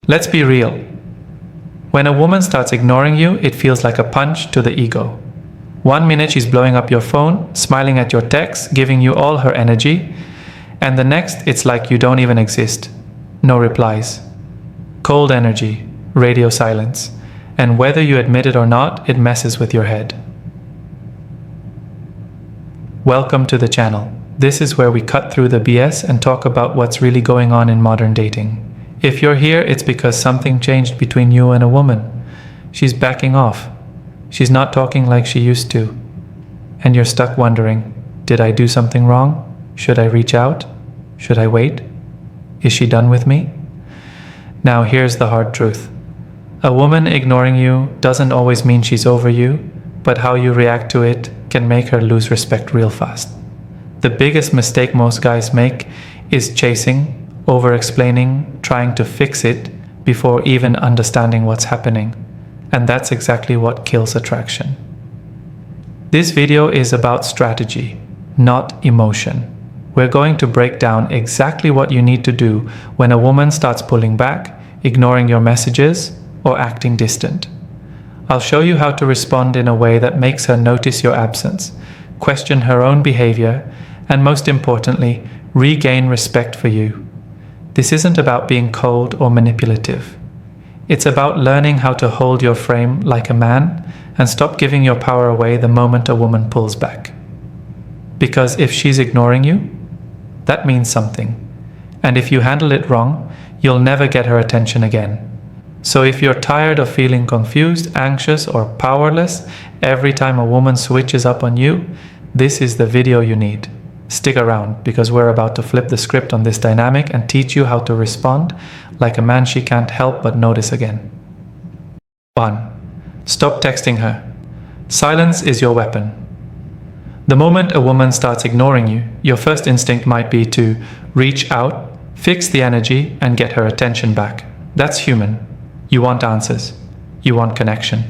Let's be real. When a woman starts ignoring you, it feels like a punch to the ego. 1 minute she's blowing up your phone, smiling at your texts, giving you all her energy, and the next it's like you don't even exist. No replies. Cold energy, radio silence, and whether you admit it or not, it messes with your head. Welcome to the channel. This is where we cut through the BS and talk about what's really going on in modern dating. If you're here, it's because something changed between you and a woman. She's backing off. She's not talking like she used to. And you're stuck wondering, did I do something wrong? Should I reach out? Should I wait? Is she done with me? Now here's the hard truth. A woman ignoring you doesn't always mean she's over you, but how you react to it can make her lose respect real fast. The biggest mistake most guys make is chasing, over-explaining, trying to fix it before even understanding what's happening. And that's exactly what kills attraction. This video is about strategy, not emotion. We're going to break down exactly what you need to do when a woman starts pulling back, ignoring your messages, or acting distant. I'll show you how to respond in a way that makes her notice your absence, question her own behavior, and most importantly, regain respect for you. This isn't about being cold or manipulative. It's about learning how to hold your frame like a man and stop giving your power away the moment a woman pulls back. Because if she's ignoring you, that means something. And if you handle it wrong, you'll never get her attention again. So if you're tired of feeling confused, anxious, or powerless every time a woman switches up on you, this is the video you need. Stick around, because we're about to flip the script on this dynamic and teach you how to respond like a man she can't help but notice again. 1. Stop texting her. Silence is your weapon. The moment a woman starts ignoring you, your first instinct might be to reach out, fix the energy, and get her attention back. That's human. You want answers. You want connection.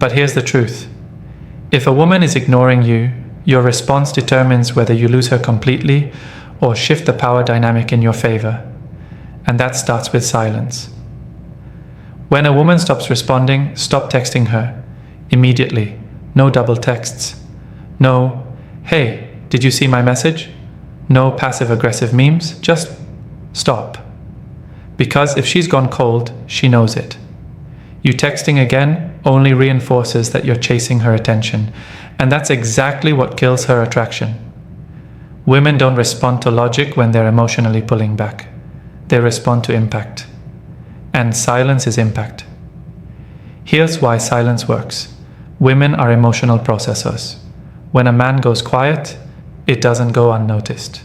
But here's the truth. If a woman is ignoring you, your response determines whether you lose her completely or shift the power dynamic in your favor. And that starts with silence. When a woman stops responding, stop texting her. Immediately. No double texts. No, hey, did you see my message? No passive-aggressive memes. Just stop. Because if she's gone cold, she knows it. You texting again only reinforces that you're chasing her attention. And that's exactly what kills her attraction. Women don't respond to logic when they're emotionally pulling back. They respond to impact. And silence is impact. Here's why silence works. Women are emotional processors. When a man goes quiet, it doesn't go unnoticed.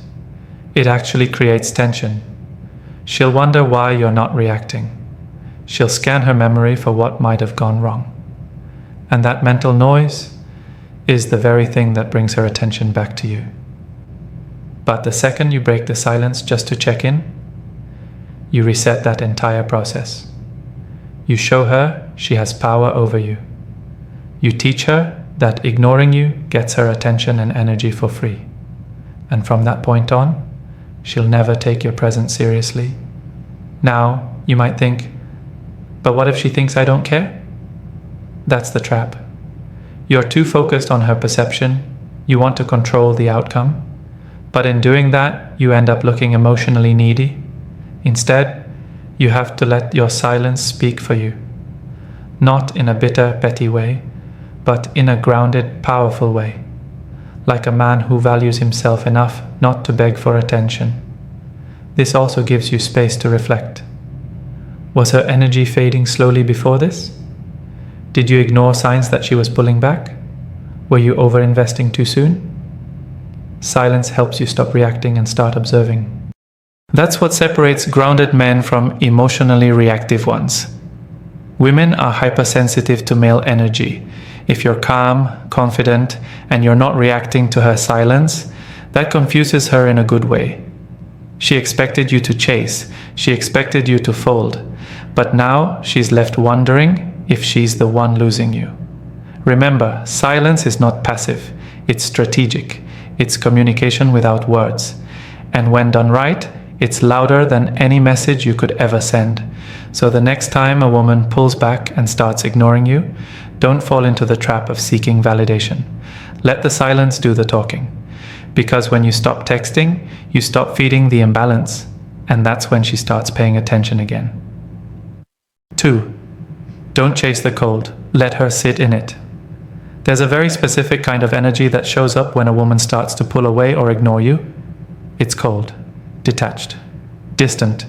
It actually creates tension. She'll wonder why you're not reacting. She'll scan her memory for what might have gone wrong. And that mental noise is the very thing that brings her attention back to you. But the second you break the silence just to check in, you reset that entire process. You show her she has power over you. You teach her that ignoring you gets her attention and energy for free. And from that point on, she'll never take your presence seriously. Now, you might think, but what if she thinks I don't care? That's the trap. You're too focused on her perception. You want to control the outcome. But in doing that, you end up looking emotionally needy. Instead, you have to let your silence speak for you. Not in a bitter, petty way, but in a grounded, powerful way. Like a man who values himself enough not to beg for attention. This also gives you space to reflect. Was her energy fading slowly before this? Did you ignore signs that she was pulling back? Were you over-investing too soon? Silence helps you stop reacting and start observing. That's what separates grounded men from emotionally reactive ones. Women are hypersensitive to male energy. If you're calm, confident, and you're not reacting to her silence, that confuses her in a good way. She expected you to chase. She expected you to fold. But now she's left wondering if she's the one losing you. Remember, silence is not passive. It's strategic. It's communication without words. And when done right, It's louder than any message you could ever send. So the next time a woman pulls back and starts ignoring you, don't fall into the trap of seeking validation. Let the silence do the talking. Because when you stop texting, you stop feeding the imbalance, and that's when she starts paying attention again. 2. Don't chase the cold. Let her sit in it. There's a very specific kind of energy that shows up when a woman starts to pull away or ignore you. It's cold, detached, distant,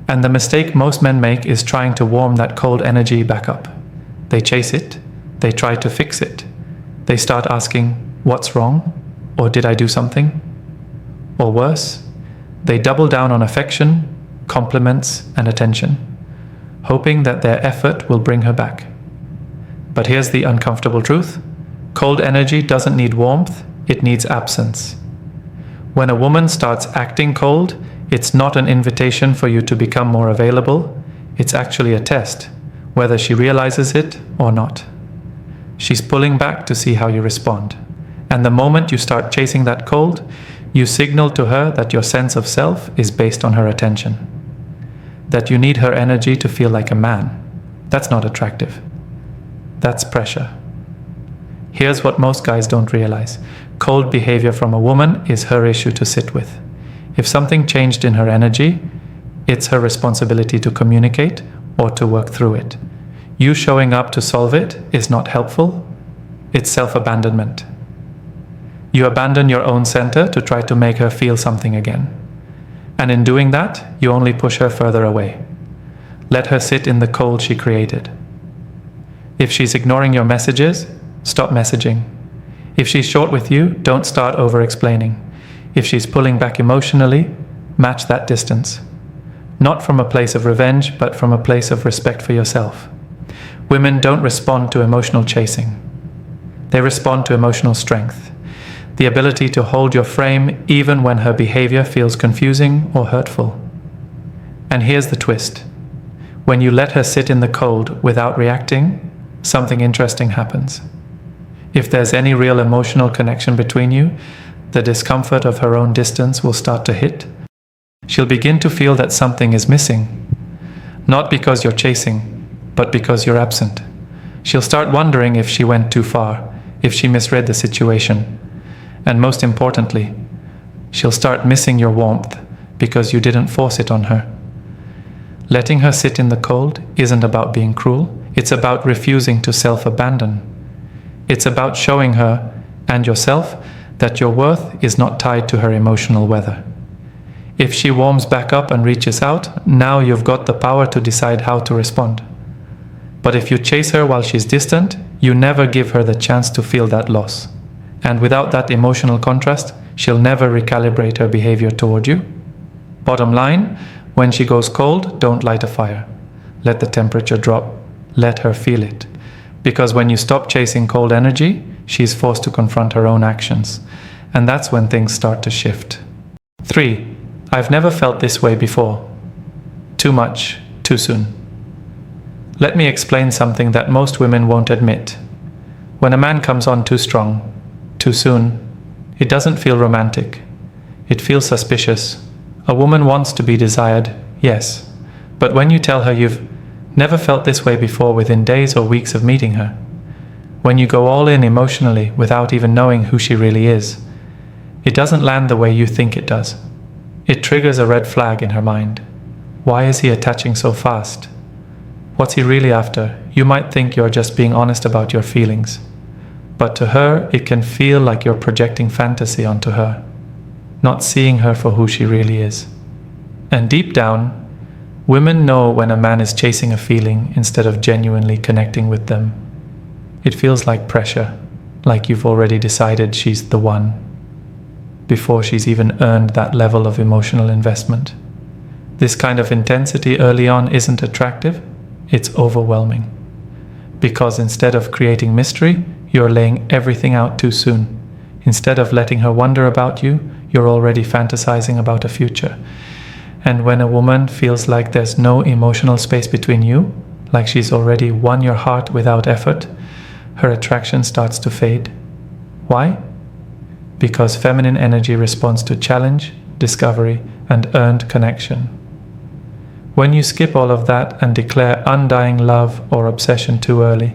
and the mistake most men make is trying to warm that cold energy back up. They chase it, they try to fix it. They start asking, what's wrong? Or did I do something? Or worse, they double down on affection, compliments, and attention, hoping that their effort will bring her back. But here's the uncomfortable truth. Cold energy doesn't need warmth, it needs absence. When a woman starts acting cold, it's not an invitation for you to become more available, it's actually a test, whether she realizes it or not. She's pulling back to see how you respond. And the moment you start chasing that cold, you signal to her that your sense of self is based on her attention. That you need her energy to feel like a man. That's not attractive. That's pressure. Here's what most guys don't realize. Cold behavior from a woman is her issue to sit with. If something changed in her energy, it's her responsibility to communicate or to work through it. You showing up to solve it is not helpful. It's self-abandonment. You abandon your own center to try to make her feel something again. And in doing that, you only push her further away. Let her sit in the cold she created. If she's ignoring your messages, stop messaging. If she's short with you, don't start over-explaining. If she's pulling back emotionally, match that distance. Not from a place of revenge, but from a place of respect for yourself. Women don't respond to emotional chasing. They respond to emotional strength. The ability to hold your frame even when her behavior feels confusing or hurtful. And here's the twist. When you let her sit in the cold without reacting, something interesting happens. If there's any real emotional connection between you, the discomfort of her own distance will start to hit. She'll begin to feel that something is missing. Not because you're chasing, but because you're absent. She'll start wondering if she went too far, if she misread the situation. And most importantly, she'll start missing your warmth because you didn't force it on her. Letting her sit in the cold isn't about being cruel, it's about refusing to self-abandon. It's about showing her and yourself that your worth is not tied to her emotional weather. If she warms back up and reaches out, now you've got the power to decide how to respond. But if you chase her while she's distant, you never give her the chance to feel that loss. And without that emotional contrast, she'll never recalibrate her behavior toward you. Bottom line, when she goes cold, don't light a fire. Let the temperature drop. Let her feel it. Because when you stop chasing cold energy, she's forced to confront her own actions. And that's when things start to shift. 3. I've never felt this way before. Too much, too soon. Let me explain something that most women won't admit. When a man comes on too strong, too soon, it doesn't feel romantic. It feels suspicious. A woman wants to be desired, yes. But when you tell her you've never felt this way before within days or weeks of meeting her, when you go all in emotionally without even knowing who she really is, it doesn't land the way you think it does. It triggers a red flag in her mind. Why is he attaching so fast? What's he really after? You might think you're just being honest about your feelings. But to her, it can feel like you're projecting fantasy onto her, not seeing her for who she really is. And deep down, women know when a man is chasing a feeling instead of genuinely connecting with them. It feels like pressure, like you've already decided she's the one, before she's even earned that level of emotional investment. This kind of intensity early on isn't attractive, it's overwhelming. Because instead of creating mystery, you're laying everything out too soon. Instead of letting her wonder about you, you're already fantasizing about a future. And when a woman feels like there's no emotional space between you, like she's already won your heart without effort, her attraction starts to fade. Why? Because feminine energy responds to challenge, discovery, and earned connection. When you skip all of that and declare undying love or obsession too early,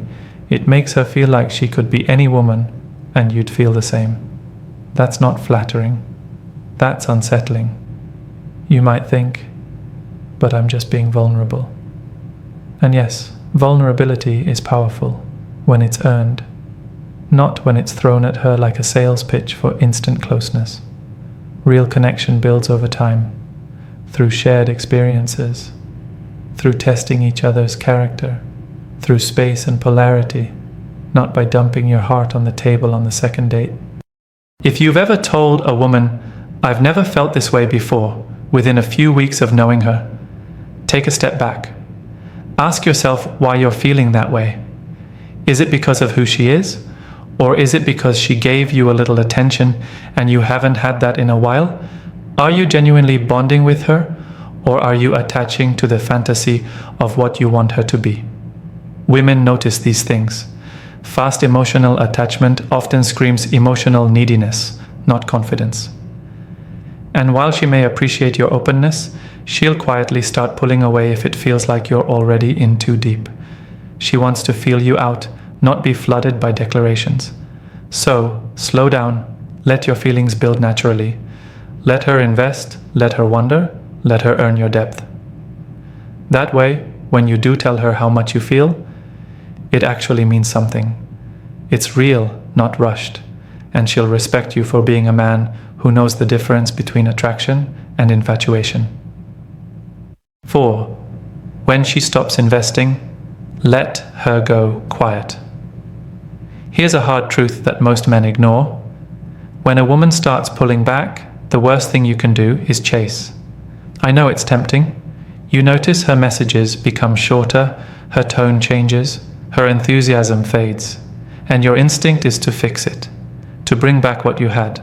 it makes her feel like she could be any woman, and you'd feel the same. That's not flattering. That's unsettling. You might think, but I'm just being vulnerable. And yes, vulnerability is powerful when it's earned, not when it's thrown at her like a sales pitch for instant closeness. Real connection builds over time, through shared experiences, through testing each other's character, through space and polarity, not by dumping your heart on the table on the second date. If you've ever told a woman, "I've never felt this way before," within a few weeks of knowing her, take a step back. Ask yourself why you're feeling that way. Is it because of who she is? Or is it because she gave you a little attention and you haven't had that in a while? Are you genuinely bonding with her? Or are you attaching to the fantasy of what you want her to be? Women notice these things. Fast emotional attachment often screams emotional neediness, not confidence. And while she may appreciate your openness, she'll quietly start pulling away if it feels like you're already in too deep. She wants to feel you out, not be flooded by declarations. So, slow down, let your feelings build naturally. Let her invest, let her wonder, let her earn your depth. That way, when you do tell her how much you feel, it actually means something. It's real, not rushed, and she'll respect you for being a man who knows the difference between attraction and infatuation. 4. When she stops investing, let her go quiet. Here's a hard truth that most men ignore. When a woman starts pulling back, the worst thing you can do is chase. I know it's tempting. You notice her messages become shorter, her tone changes, her enthusiasm fades, and your instinct is to fix it, to bring back what you had,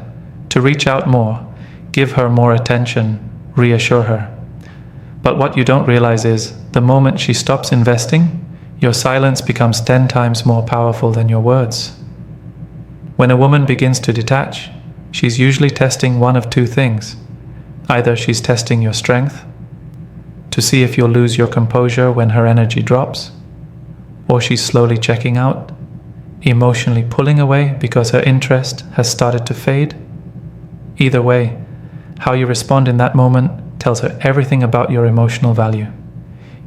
to reach out more, give her more attention, reassure her. But what you don't realize is, the moment she stops investing, your silence becomes 10 times more powerful than your words. When a woman begins to detach, she's usually testing one of two things. Either she's testing your strength, to see if you'll lose your composure when her energy drops, or she's slowly checking out, emotionally pulling away because her interest has started to fade. Either way, how you respond in that moment tells her everything about your emotional value.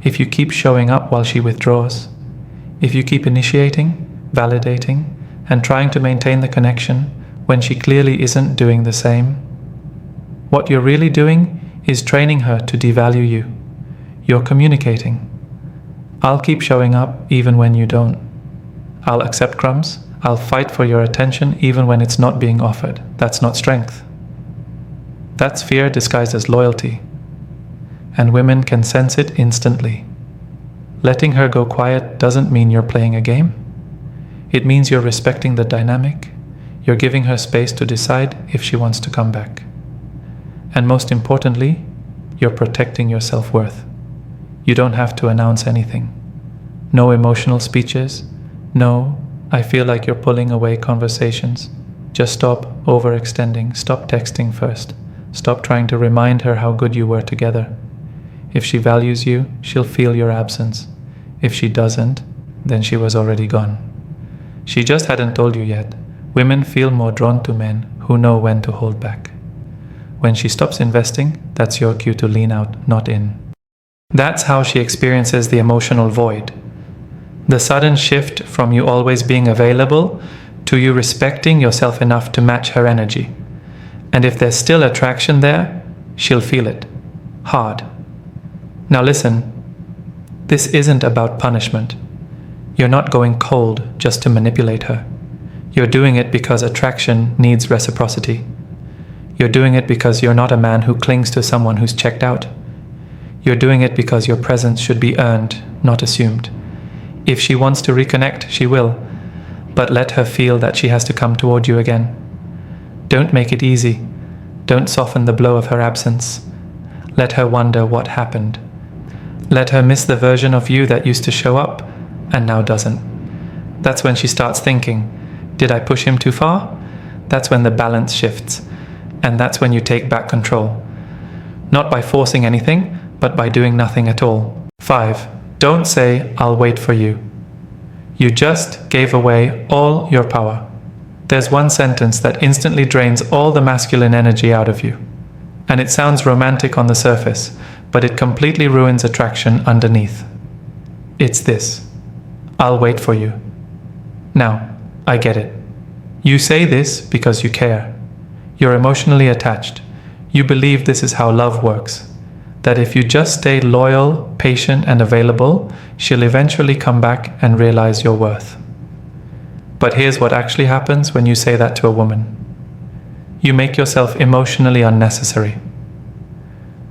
If you keep showing up while she withdraws, if you keep initiating, validating, and trying to maintain the connection when she clearly isn't doing the same, what you're really doing is training her to devalue you. You're communicating. I'll keep showing up even when you don't. I'll accept crumbs. I'll fight for your attention even when it's not being offered. That's not strength. That's fear disguised as loyalty. And women can sense it instantly. Letting her go quiet doesn't mean you're playing a game. It means you're respecting the dynamic. You're giving her space to decide if she wants to come back. And most importantly, you're protecting your self-worth. You don't have to announce anything. No emotional speeches. No, I feel like you're pulling away conversations. Just stop overextending. Stop texting first. Stop trying to remind her how good you were together. If she values you, she'll feel your absence. If she doesn't, then she was already gone. She just hadn't told you yet. Women feel more drawn to men who know when to hold back. When she stops investing, that's your cue to lean out, not in. That's how she experiences the emotional void. The sudden shift from you always being available to you respecting yourself enough to match her energy. And if there's still attraction there, she'll feel it. Hard. Now listen, this isn't about punishment. You're not going cold just to manipulate her. You're doing it because attraction needs reciprocity. You're doing it because you're not a man who clings to someone who's checked out. You're doing it because your presence should be earned, not assumed. If she wants to reconnect, she will, but let her feel that she has to come toward you again. Don't make it easy. Don't soften the blow of her absence. Let her wonder what happened. Let her miss the version of you that used to show up and now doesn't. That's when she starts thinking, did I push him too far? That's when the balance shifts. And that's when you take back control. Not by forcing anything, but by doing nothing at all. 5. Don't say, "I'll wait for you." You just gave away all your power. There's one sentence that instantly drains all the masculine energy out of you. And it sounds romantic on the surface, but it completely ruins attraction underneath. It's this: "I'll wait for you." Now, I get it. You say this because you care. You're emotionally attached. You believe this is how love works. That if you just stay loyal, patient, and available, she'll eventually come back and realize your worth. But here's what actually happens when you say that to a woman. You make yourself emotionally unnecessary.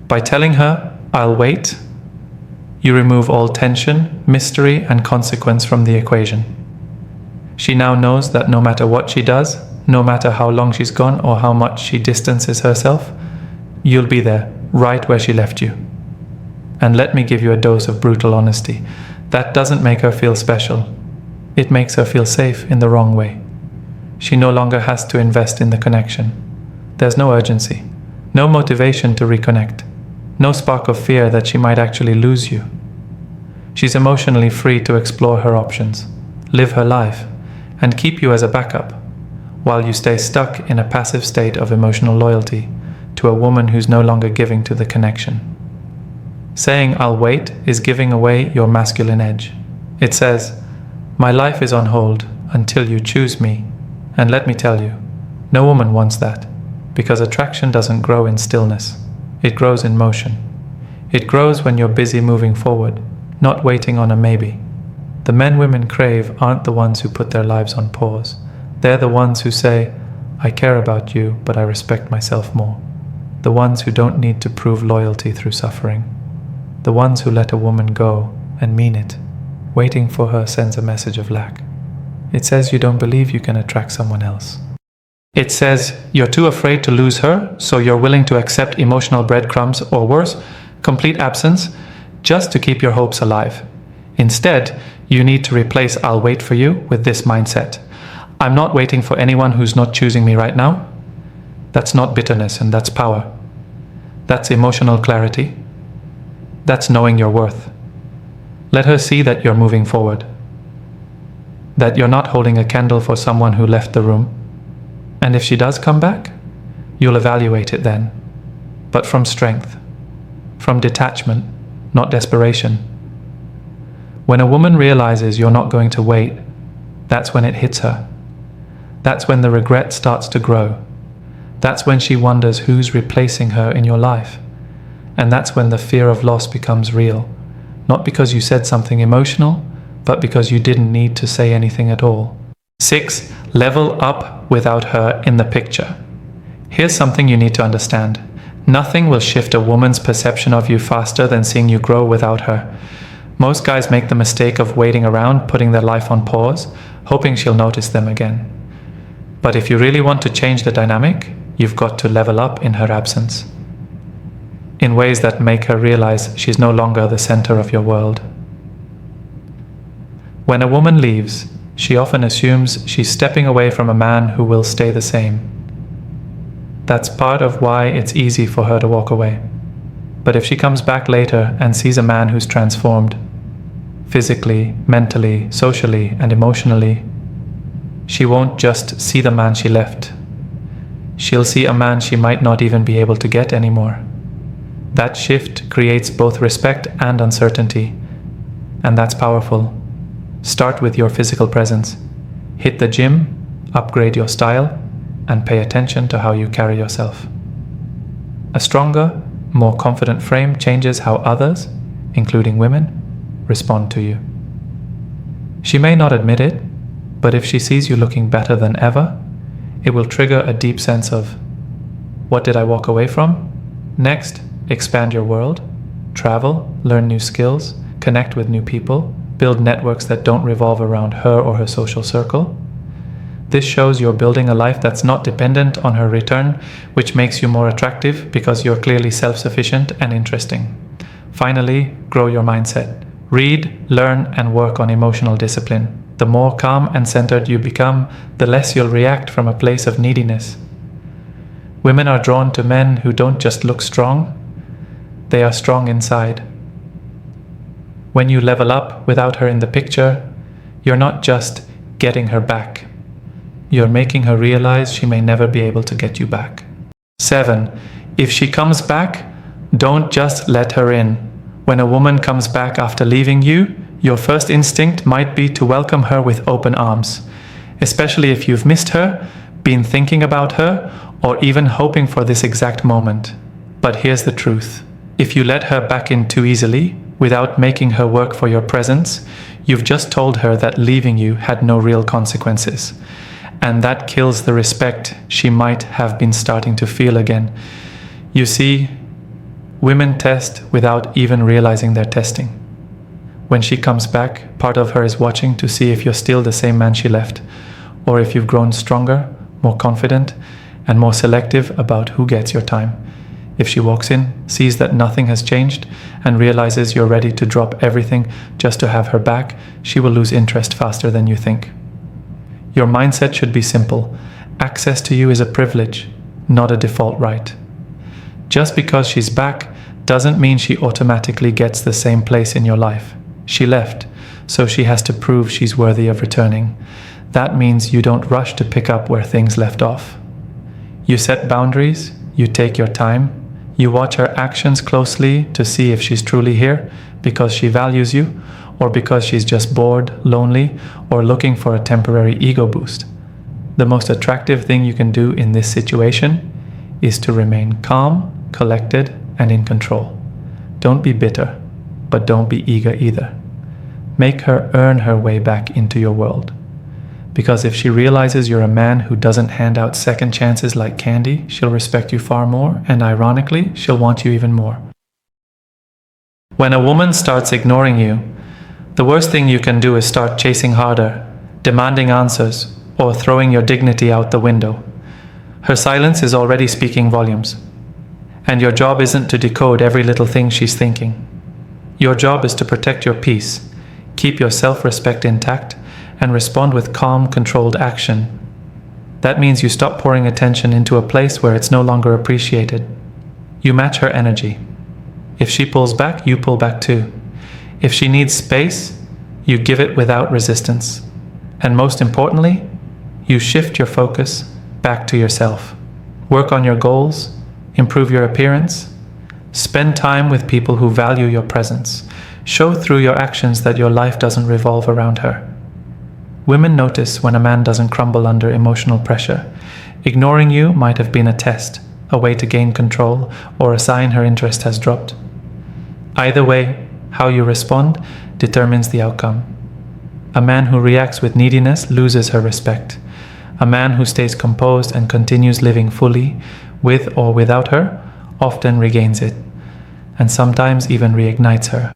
By telling her, "I'll wait," you remove all tension, mystery, and consequence from the equation. She now knows that no matter what she does, no matter how long she's gone or how much she distances herself, you'll be there, right where she left you. And let me give you a dose of brutal honesty. That doesn't make her feel special. It makes her feel safe in the wrong way. She no longer has to invest in the connection. There's no urgency, no motivation to reconnect, no spark of fear that she might actually lose you. She's emotionally free to explore her options, live her life, and keep you as a backup, while you stay stuck in a passive state of emotional loyalty to a woman who's no longer giving to the connection. Saying "I'll wait" is giving away your masculine edge. It says, "My life is on hold until you choose me." And let me tell you, no woman wants that, because attraction doesn't grow in stillness. It grows in motion. It grows when you're busy moving forward, not waiting on a maybe. The men women crave aren't the ones who put their lives on pause. They're the ones who say, "I care about you, but I respect myself more." The ones who don't need to prove loyalty through suffering. The ones who let a woman go and mean it. Waiting for her sends a message of lack. It says you don't believe you can attract someone else. It says you're too afraid to lose her, so you're willing to accept emotional breadcrumbs, or worse, complete absence, just to keep your hopes alive. Instead, you need to replace "I'll wait for you" with this mindset: "I'm not waiting for anyone who's not choosing me right now." That's not bitterness, and that's power. That's emotional clarity. That's knowing your worth. Let her see that you're moving forward. That you're not holding a candle for someone who left the room. And if she does come back, you'll evaluate it then. But from strength. From detachment, not desperation. When a woman realizes you're not going to wait, that's when it hits her. That's when the regret starts to grow. That's when she wonders who's replacing her in your life. And that's when the fear of loss becomes real. Not because you said something emotional, but because you didn't need to say anything at all. 6. Level up without her in the picture. Here's something you need to understand. Nothing will shift a woman's perception of you faster than seeing you grow without her. Most guys make the mistake of waiting around, putting their life on pause, hoping she'll notice them again. But if you really want to change the dynamic, you've got to level up in her absence. In ways that make her realize she's no longer the center of your world. When a woman leaves, she often assumes she's stepping away from a man who will stay the same. That's part of why it's easy for her to walk away. But if she comes back later and sees a man who's transformed, physically, mentally, socially, and emotionally, she won't just see the man she left. She'll see a man she might not even be able to get anymore. That shift creates both respect and uncertainty, and that's powerful. Start with your physical presence. Hit the gym, upgrade your style, and pay attention to how you carry yourself. A stronger, more confident frame changes how others, including women, respond to you. She may not admit it, but if she sees you looking better than ever, it will trigger a deep sense of, what did I walk away from? Next, expand your world, travel, learn new skills, connect with new people, build networks that don't revolve around her or her social circle. This shows you're building a life that's not dependent on her return, which makes you more attractive because you're clearly self-sufficient and interesting. Finally, grow your mindset. Read, learn, and work on emotional discipline. The more calm and centered you become, the less you'll react from a place of neediness. Women are drawn to men who don't just look strong, they are strong inside. When you level up without her in the picture, you're not just getting her back. You're making her realize she may never be able to get you back. 7. If she comes back, don't just let her in. When a woman comes back after leaving you, your first instinct might be to welcome her with open arms, especially if you've missed her, been thinking about her, or even hoping for this exact moment. But here's the truth. If you let her back in too easily, without making her work for your presence, you've just told her that leaving you had no real consequences. And that kills the respect she might have been starting to feel again. You see, women test without even realizing they're testing. When she comes back, part of her is watching to see if you're still the same man she left, or if you've grown stronger, more confident, and more selective about who gets your time. If she walks in, sees that nothing has changed, and realizes you're ready to drop everything just to have her back, she will lose interest faster than you think. Your mindset should be simple. Access to you is a privilege, not a default right. Just because she's back doesn't mean she automatically gets the same place in your life. She left, so she has to prove she's worthy of returning. That means you don't rush to pick up where things left off. You set boundaries, you take your time, you watch her actions closely to see if she's truly here because she values you, or because she's just bored, lonely, or looking for a temporary ego boost. The most attractive thing you can do in this situation is to remain calm, collected, and in control. Don't be bitter, but don't be eager either. Make her earn her way back into your world. Because if she realizes you're a man who doesn't hand out second chances like candy, she'll respect you far more, and ironically, she'll want you even more. When a woman starts ignoring you, the worst thing you can do is start chasing harder, demanding answers, or throwing your dignity out the window. Her silence is already speaking volumes. And your job isn't to decode every little thing she's thinking. Your job is to protect your peace, keep your self-respect intact, and respond with calm, controlled action. That means you stop pouring attention into a place where it's no longer appreciated. You match her energy. If she pulls back, you pull back too. If she needs space, you give it without resistance. And most importantly, you shift your focus back to yourself. Work on your goals, improve your appearance, spend time with people who value your presence. Show through your actions that your life doesn't revolve around her. Women notice when a man doesn't crumble under emotional pressure. Ignoring you might have been a test, a way to gain control, or a sign her interest has dropped. Either way, how you respond determines the outcome. A man who reacts with neediness loses her respect. A man who stays composed and continues living fully, with or without her, often regains it, and sometimes even reignites her.